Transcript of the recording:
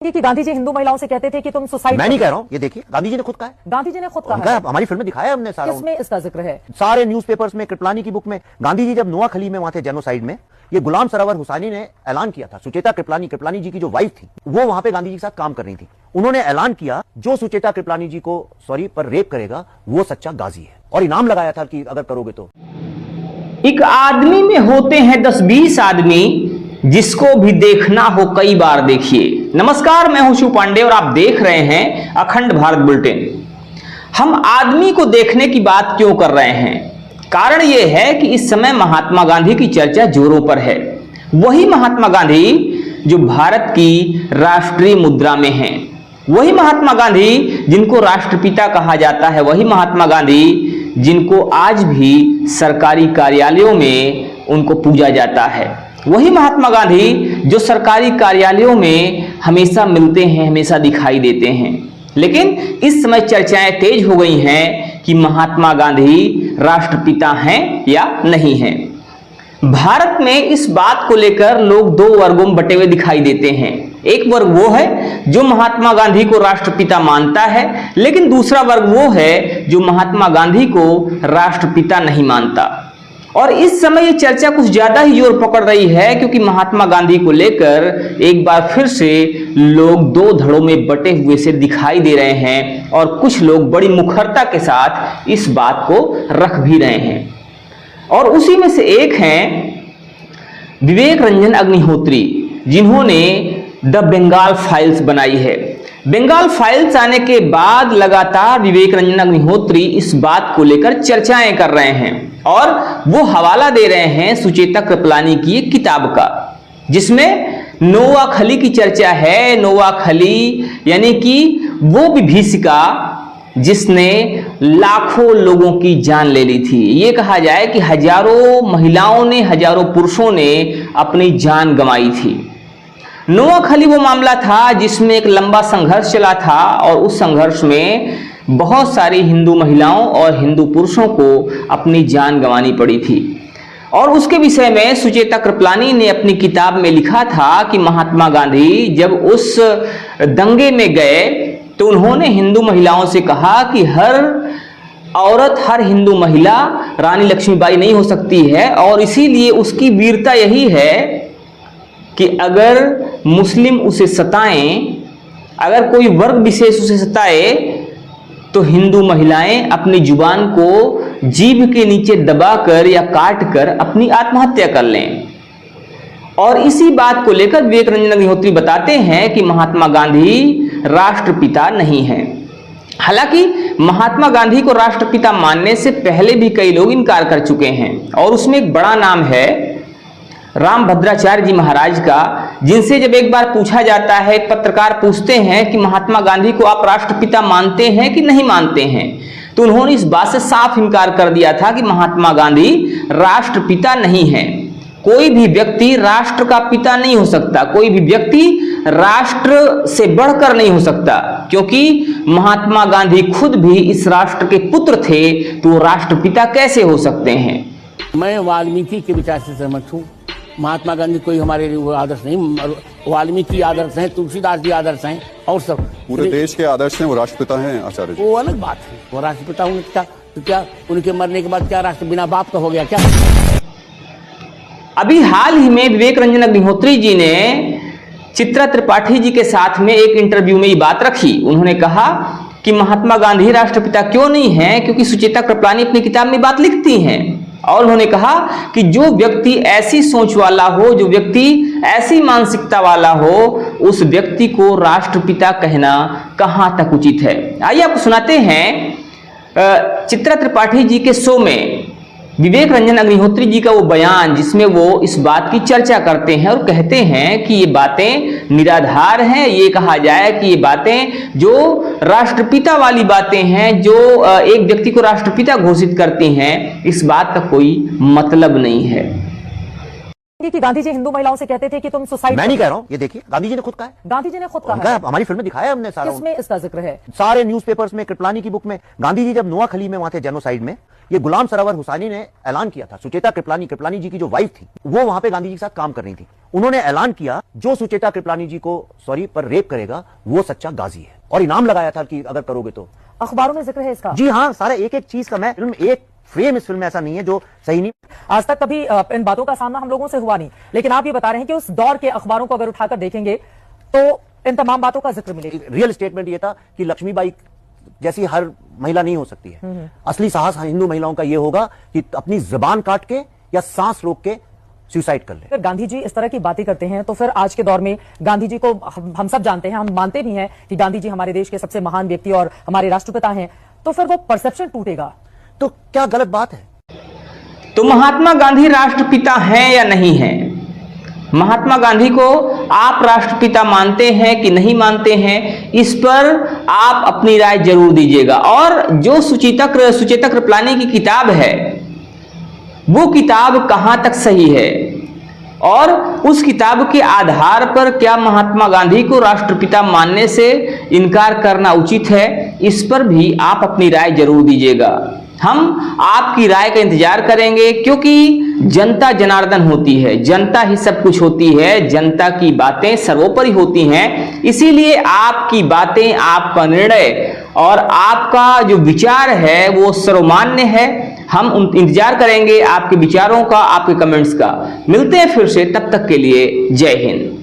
कि गांधी जी हिंदू महिलाओं से कहते थे कि तुम सुसाइड। मैं नहीं कह रहा हूं, ये देखिए गांधी जी ने खुद कहा है। गांधी जी ने खुद कहा है। हमारी फिल्म में दिखाया है हमने सारा। किसमें इसका जिक्र है? सारे न्यूज़पेपर्स में, कृपलानी की बुक में। गांधी जी जब नोआखली में वहां थे जेनोसाइड में, ये गुलाम सरवर हुसैनी ने ऐलान किया था। सुचेता कृपलानी जी की जो वाइफ थी वो वहां पे गांधी जी के साथ काम कर रही थी। उन्होंने ऐलान किया जो सुचेता कृपलानी जी को पर रेप करेगा वो सच्चा गाजी है, और इनाम लगाया था कि अगर करोगे तो। एक आदमी में होते हैं 10-20 आदमी, जिसको भी देखना हो कई बार देखिए। नमस्कार, मैं हूं शिव पांडे और आप देख रहे हैं अखंड भारत बुलेटिन। हम आदमी को देखने की बात क्यों कर रहे हैं? कारण यह है कि इस समय महात्मा गांधी की चर्चा जोरों पर है। वही महात्मा गांधी जो भारत की राष्ट्रीय मुद्रा में हैं, वही महात्मा गांधी जिनको राष्ट्रपिता कहा जाता है, वही महात्मा गांधी जिनको आज भी सरकारी कार्यालयों में उनको पूजा जाता है, वही महात्मा गांधी जो सरकारी कार्यालयों में हमेशा मिलते हैं, हमेशा दिखाई देते हैं। लेकिन इस समय चर्चाएं तेज हो गई हैं कि महात्मा गांधी राष्ट्रपिता हैं या नहीं हैं। भारत में इस बात को लेकर लोग दो वर्गों में बटे हुए दिखाई देते हैं। एक वर्ग वो है जो महात्मा गांधी को राष्ट्रपिता मानता है, लेकिन दूसरा वर्ग वो है जो महात्मा गांधी को राष्ट्रपिता नहीं मानता। और इस समय ये चर्चा कुछ ज्यादा ही जोर पकड़ रही है, क्योंकि महात्मा गांधी को लेकर एक बार फिर से लोग दो धड़ों में बटे हुए से दिखाई दे रहे हैं, और कुछ लोग बड़ी मुखरता के साथ इस बात को रख भी रहे हैं। और उसी में से एक हैं विवेक रंजन अग्निहोत्री, जिन्होंने द बंगाल फाइल्स बनाई है। बंगाल फाइल्स आने के बाद लगातार विवेक रंजन अग्निहोत्री इस बात को लेकर चर्चाएं कर रहे हैं, और वो हवाला दे रहे हैं सुचेता कृपलानी की एक किताब का, जिसमें नोआखली की चर्चा है। नोआखली यानी कि वो विभीषिका जिसने लाखों लोगों की जान ले ली थी। ये कहा जाए कि हजारों महिलाओं ने, हजारों पुरुषों ने अपनी जान गंवाई थी। नोआखली वो मामला था जिसमें एक लंबा संघर्ष चला था, और उस संघर्ष में बहुत सारी हिंदू महिलाओं और हिंदू पुरुषों को अपनी जान गंवानी पड़ी थी। और उसके विषय में सुचेता कृपलानी ने अपनी किताब में लिखा था कि महात्मा गांधी जब उस दंगे में गए तो उन्होंने हिंदू महिलाओं से कहा कि हर औरत, हर हिंदू महिला रानी लक्ष्मीबाई नहीं हो सकती है, और इसीलिए उसकी वीरता यही है कि अगर मुस्लिम उसे सताएं, अगर कोई वर्ग विशेष उसे सताए, तो हिंदू महिलाएं अपनी जुबान को जीभ के नीचे दबाकर या काटकर अपनी आत्महत्या कर लें। और इसी बात को लेकर विवेक रंजन अग्निहोत्री बताते हैं कि महात्मा गांधी राष्ट्रपिता नहीं हैं। हालांकि महात्मा गांधी को राष्ट्रपिता मानने से पहले भी कई लोग इनकार कर चुके हैं, और उसमें एक बड़ा नाम है रामभद्राचार्य जी महाराज का, जिनसे जब एक बार पूछा जाता है, एक पत्रकार पूछते हैं कि महात्मा गांधी को आप राष्ट्रपिता मानते हैं कि नहीं मानते हैं, तो उन्होंने इस बात से साफ इनकार कर दिया था कि महात्मा गांधी राष्ट्रपिता नहीं है। कोई भी व्यक्ति राष्ट्र का पिता नहीं हो सकता, कोई भी व्यक्ति राष्ट्र से बढ़कर नहीं हो सकता, क्योंकि महात्मा गांधी खुद भी इस राष्ट्र के पुत्र थे, तो राष्ट्रपिता कैसे हो सकते हैं? मैं वाल्मीकि के विचार से सहमत हूँ। महात्मा गांधी कोई हमारे लिए वो आदर्श नहीं, वाल्मीकि आदर्श हैं, तुलसीदास जी आदर्श हैं, और सब पूरे देश के आदर्श हैं, वो राष्ट्रपिता हैं आचार्य जी। वो अलग बात है, वो राष्ट्रपिता होंगे तो क्या उनके मरने के बाद क्या राष्ट्र बिना बाप का हो गया क्या? अभी हाल ही में विवेक रंजन अग्निहोत्री जी ने चित्रा त्रिपाठी जी के साथ में एक इंटरव्यू में ये बात रखी। उन्होंने कहा कि महात्मा गांधी राष्ट्रपिता क्यों नहीं है, क्योंकि सुचेता कृपलानी अपनी किताब में बात लिखती हैं। और उन्होंने कहा कि जो व्यक्ति ऐसी सोच वाला हो, जो व्यक्ति ऐसी मानसिकता वाला हो, उस व्यक्ति को राष्ट्रपिता कहना कहां तक उचित है। आइए आपको सुनाते हैं चित्रा त्रिपाठी जी के शो में विवेक रंजन अग्निहोत्री जी का वो बयान, जिसमें वो इस बात की चर्चा करते हैं और कहते हैं कि ये बातें निराधार हैं। ये कहा जाए कि ये बातें जो राष्ट्रपिता वाली बातें हैं, जो एक व्यक्ति को राष्ट्रपिता घोषित करती हैं, इस बात का कोई मतलब नहीं है। कि गांधी जी हिंदू महिलाओं से कहते थे कि तुम सुसाइड मैं नहीं कह रहा हूं, ये देखिए गांधी जी ने खुद कहा है। गांधी जी ने खुद कहा उनका है। हमारी फिल्म में दिखाया है हमने सारा। किसमें इसका जिक्र है? सारे न्यूज़पेपर्स में, कृपलानी की बुक में। गांधी जी जब नोआखली में वहां थे जेनोसाइड में, ये गुलाम सरवर हुसैनी ने ऐलान किया था। सुचेता कृपलानी जी की जो वाइफ थी, वो वहां पे गांधी जी के साथ काम कर रही थी। उन्होंने ऐलान किया जो सुचेता कृपलानी जी को पर रेप करेगा वो सच्चा गाजी है, और इनाम लगाया था कि अगर करोगे तो। अखबारों में जिक्र है इसका? जी हाँ, सारा एक एक चीज का। मैं फिल्म एक फ्रेम इस फिल्म में ऐसा नहीं है जो सही नहीं। आज तक कभी इन बातों का सामना हम लोगों से हुआ नहीं, लेकिन आप ये बता रहे हैं कि उस दौर के अखबारों को अगर उठाकर देखेंगे तो इन तमाम बातों का जिक्र मिलेगा। रियल स्टेटमेंट ये था कि लक्ष्मीबाई जैसी हर महिला नहीं हो सकती है। असली साहस हिंदू महिलाओं का ये होगा कि अपनी जुबान काट के या सांस रोक के सुसाइड कर ले। अगर गांधी जी इस तरह की बातें करते हैं तो फिर आज के दौर में गांधी जी को हम सब जानते हैं, हम मानते भी हैं कि गांधी जी हमारे देश के सबसे महान व्यक्ति और हमारे राष्ट्रपिता हैं, तो फिर वो परसेप्शन टूटेगा। तो क्या गलत बात है? तो महात्मा गांधी राष्ट्रपिता हैं या नहीं हैं? महात्मा गांधी को आप राष्ट्रपिता मानते हैं कि नहीं मानते हैं, इस पर आप अपनी राय जरूर दीजिएगा। और जो सुचेता कृपलानी की किताब है, वो किताब कहां तक सही है, और उस किताब के आधार पर क्या महात्मा गांधी को राष्ट्रपिता मानने से इनकार करना उचित है, इस पर भी आप अपनी राय जरूर दीजिएगा। हम आपकी राय का इंतजार करेंगे, क्योंकि जनता जनार्दन होती है, जनता ही सब कुछ होती है, जनता की बातें सर्वोपरि होती हैं। इसीलिए आपकी बातें, आपका निर्णय और आपका जो विचार है वो सर्वमान्य है। हम इंतजार करेंगे आपके विचारों का, आपके कमेंट्स का। मिलते हैं फिर से, तब तक के लिए जय हिंद।